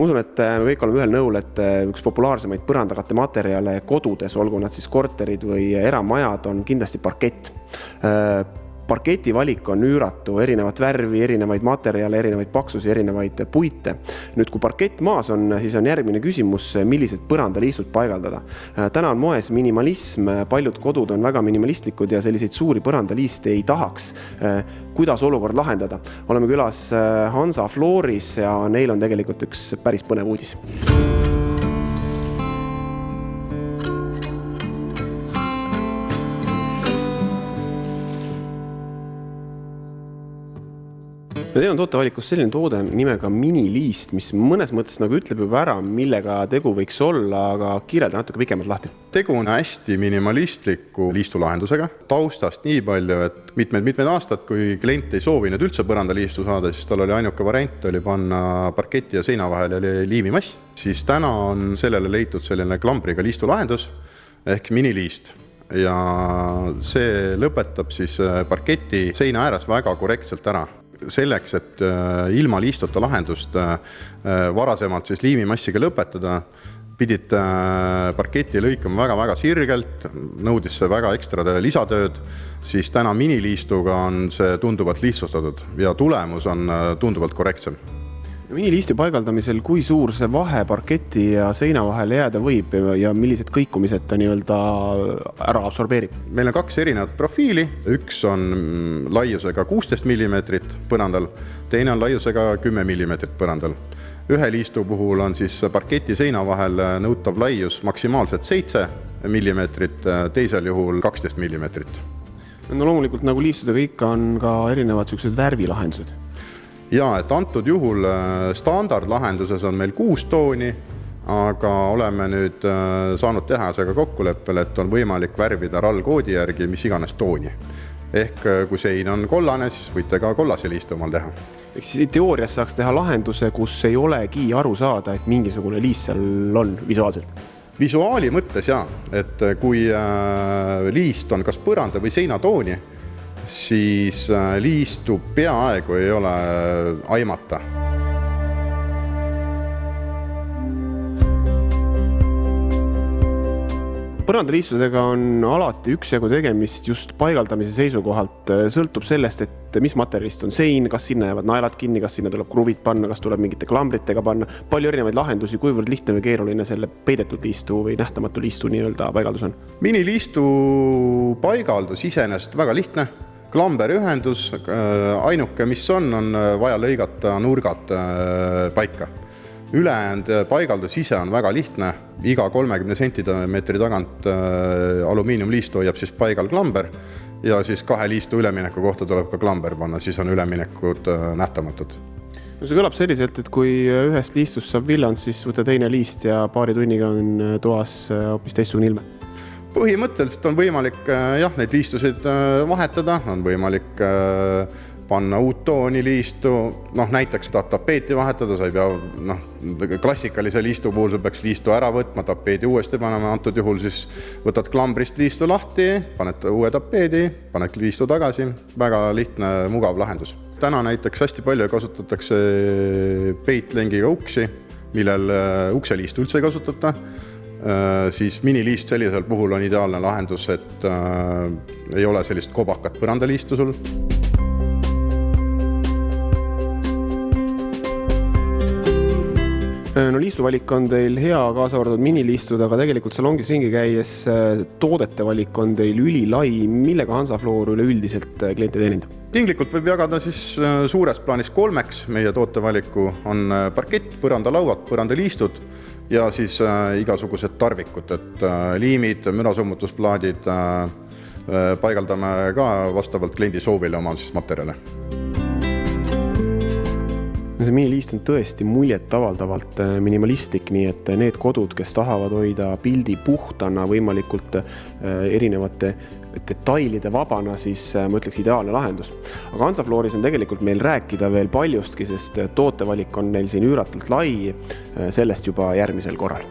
Ma usun, et me kõik oleme ühel nõul, et üks populaarsemaid põrandakatte materjale kodudes, olgu nad siis korterid või eramajad, on kindlasti parkett. Parketi valik on üüratu, erinevat värvi, erinevaid materjale, erinevaid paksusi, erinevaid puite. Nüüd, kui parkett maas on, siis on järgmine küsimus, millised põrandaliistud paigaldada. Täna on moes minimalism, paljud kodud on väga minimalistlikud ja selliseid suuri põrandaliiste ei tahaks. Kuidas olukord lahendada? Oleme külas Hansa Flooris ja neil on tegelikult üks päris põnev uudis. Ja teil on tootevalikus selline toode nimega miniliist, mis mõnes mõttes nagu ütleb juba ära, millega tegu võiks olla, aga kirjelda natuke pikemalt lahti. Tegu on hästi minimalistliku liistulahendusega. Taustast nii palju, et mitmed aastad, kui klient ei soovinud üldse põrandaliistu saada, siis tal oli ainuke variant oli panna parketi ja seina vahel oli liimimass. Siis täna on sellele leitud selline klambriga liistulahendus ehk miniliist. Ja see lõpetab siis parketi seina ääres väga korrektselt ära. Selleks, et ilma liistuta lahendust varasemalt siis liimimassiga lõpetada, pidid parketi lõikama väga sirgelt, nõudis see väga ekstra lisatööd, siis täna miniliistuga on see tunduvalt lihtsustatud ja tulemus on tunduvalt korrektsem. Miniliistu paigaldamisel, kui suur see vahe parketi ja seina vahel jääda võib ja millised kõikumised ta nii-öelda ära absorbeerib? Meil on kaks erinevat profiili. Üks on laiusega 16 mm põrandal, teine on laiusega 10 mm põrandal. Ühe liistu puhul on siis parketi seina vahel nõutav laius maksimaalselt 7 mm, teisel juhul 12 mm. No loomulikult nagu liistudega ikka on ka erinevad sellised värvilahendused. Ja, et antud juhul standardlahenduses on meil 6 tooni, aga oleme nüüd saanud tehasega kokkuleppel, et on võimalik värvida RAL-koodi järgi mis iganes tooni. Ehk kui sein on kollane, siis võite ka kollase liistu omal teha. Ehk siis teoorias saaks teha lahenduse, kus ei olegi aru saada, et mingisugune liist seal on visuaalselt? Visuaali mõttes jah, et kui liist on kas põranda või seina tooni, siis liistu peaaegu ei ole aimata. Põrandaliistudega on alati üksjagu tegemist just paigaldamise seisukohalt. Sõltub sellest, et mis materjalist on sein, kas sinna jäävad naelad kinni, kas sinna tuleb kruvid panna, kas tuleb mingite klambritega panna. Palju erinevaid lahendusi, kuivõrd lihtne või keeruline selle peidetud liistu või nähtamatu liistu nii-öelda paigaldus on? Miniliistu paigaldus iseenesest väga lihtne. Klamberühendus, ainuke mis on vaja lõigata nurgad paika. Ülejäänud paigaldus ise on väga lihtne. Iga 30 sentimeetri tagant alumiiniumliistu hoiab siis paigal klamber ja siis 2 liistu ülemineku kohta tuleb ka klamber panna, siis on üleminekud nähtamatud. No see kõlab selliselt, et kui ühest liistust saab villand, siis võtta teine liist ja paari tunniga on toas hoopis teistsugune ilme. Põhimõtteliselt on võimalik neid liistusid vahetada, on võimalik panna uut tooni liistu, näiteks tapeeti vahetada, sa ei pea klassikalise liistu puhul, sa peaks liistu ära võtma, tapeedi uuesti panema, antud juhul siis võtad klambrist liistu lahti, paned uue tapeedi, paned liistu tagasi, väga lihtne, mugav lahendus. Täna näiteks hästi palju kasutatakse peitlengiga uksi, millel ukseliistu üldse ei kasutata, siis miniliist sellisel puhul on ideaalne lahendus, et ei ole sellist kobakat põrandaliistu sul. No liistuvalik on teil hea, kaasa arvatud miniliistud, aga tegelikult salongis ringi käies toodete valik on teil ülilai, millega Hansa Floor üleüldiselt kliente teenindab? Tinglikult võib jagada siis suures plaanis 3. Meie tootevaliku on parkett, põrandalauad, põrandaliistud ja siis igasugused tarvikud, et liimid, mürasummutusplaadid paigaldame ka vastavalt kliendi soovile oma siis materjale. See miniliist on tõesti muljet avaldavalt minimalistlik, nii et need kodud, kes tahavad hoida pildi puhtana, võimalikult erinevate detailide vabana, siis ma ütleks ideaalne lahendus. Aga Hansa Flooris on tegelikult meil rääkida veel paljustki, sest tootevalik on neil siin üüratult lai, sellest juba järgmisel korral.